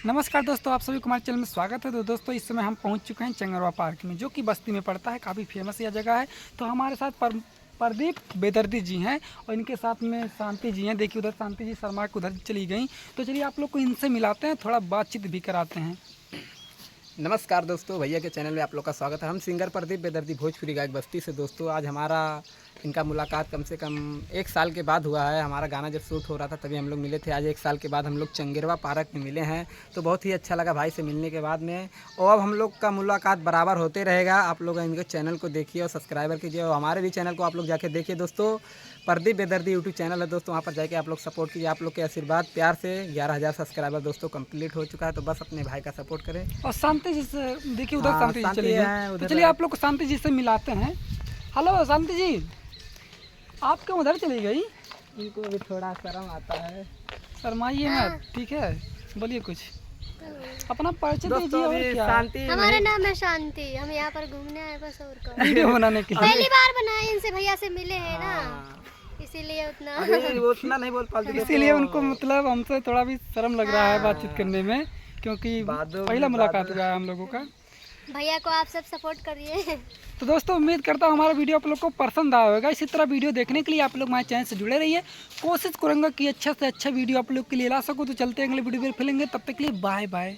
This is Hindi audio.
नमस्कार दोस्तों, आप सभी को हमारे चैनल में स्वागत है। तो दोस्तों इस समय हम पहुंच चुके हैं चंगरवा पार्क में, जो कि बस्ती में पड़ता है। काफ़ी फेमस यह जगह है। तो हमारे साथ प्रदीप बेदर्दी जी हैं और इनके साथ में शांति जी हैं। देखिए उधर शांति जी शर्मा के उधर चली गई। तो चलिए आप लोग को इनसे मिलाते हैं, थोड़ा बातचीत भी कराते हैं। नमस्कार दोस्तों, भैया के चैनल में आप लोग का स्वागत है। हम सिंगर प्रदीप बेदर्दी भोजपुरी गायक बस्ती से। दोस्तों आज हमारा इनका मुलाकात कम से कम 1 साल के बाद हुआ है। हमारा गाना जब शूट हो रहा था तभी हम लोग मिले थे। आज 1 साल के बाद हम लोग चंगेरवा पार्क में मिले हैं, तो बहुत ही अच्छा लगा भाई से मिलने के बाद में। और अब हम लोग का मुलाकात बराबर होते रहेगा। आप लोग इनके चैनल को देखिए और सब्सक्राइबर कीजिए, और हमारे भी चैनल को आप लोग जाके देखिए दोस्तों। प्रदीप बेदर्दी यूट्यूब चैनल है दोस्तों, वहाँ पर जाके आप लोग सपोर्ट कीजिए। आप लोग के आशीर्वाद प्यार से 11,000 सब्सक्राइबर दोस्तों कंप्लीट हो चुका है, तो बस अपने भाई का सपोर्ट करें। और शांति जी से देखिए उधर हाँ, शांति जी शांति चली हैं गई। तो उधर। चलिए आप लोग को शांति जी से मिलाते हैं। हेलो शांति जी, आप क्यों उधर चली गई? इनको भी थोड़ा शर्म आता है। शर्माइए मत, ठीक है? बोलिए कुछ अपना परिचय दीजिए। दोस्तों और अभी क्या शांति हमारा नाम है शांति। हम यहाँ पर घूमने आए बस, और क्या। वीडियो बनाने के लिए। पहली बार बनाए, इनसे भैया से मिले हैं ना, हाँ। इसीलिए उतना अभी वो उतना नहीं बोल पाते, इसीलिए उनको मतलब हमसे थोड़ा भी शर्म लग रहा है बातचीत करने में, क्योंकि बादों पहला में मुलाकात बादल। हुआ है हम लोगों का। भैया को आप सब सपोर्ट करिए। तो दोस्तों उम्मीद करता हूँ हमारा वीडियो आप लोग को पसंद आया होगा। इसी तरह वीडियो देखने के लिए आप लोग हमारे चैनल से जुड़े रहिए। कोशिश करूँगा कि अच्छा से अच्छा वीडियो आप लोग के लिए ला सकूँ। तो चलते हैं अगले वीडियो में फिर मिलेंगे, तब तक के लिए बाय बाय।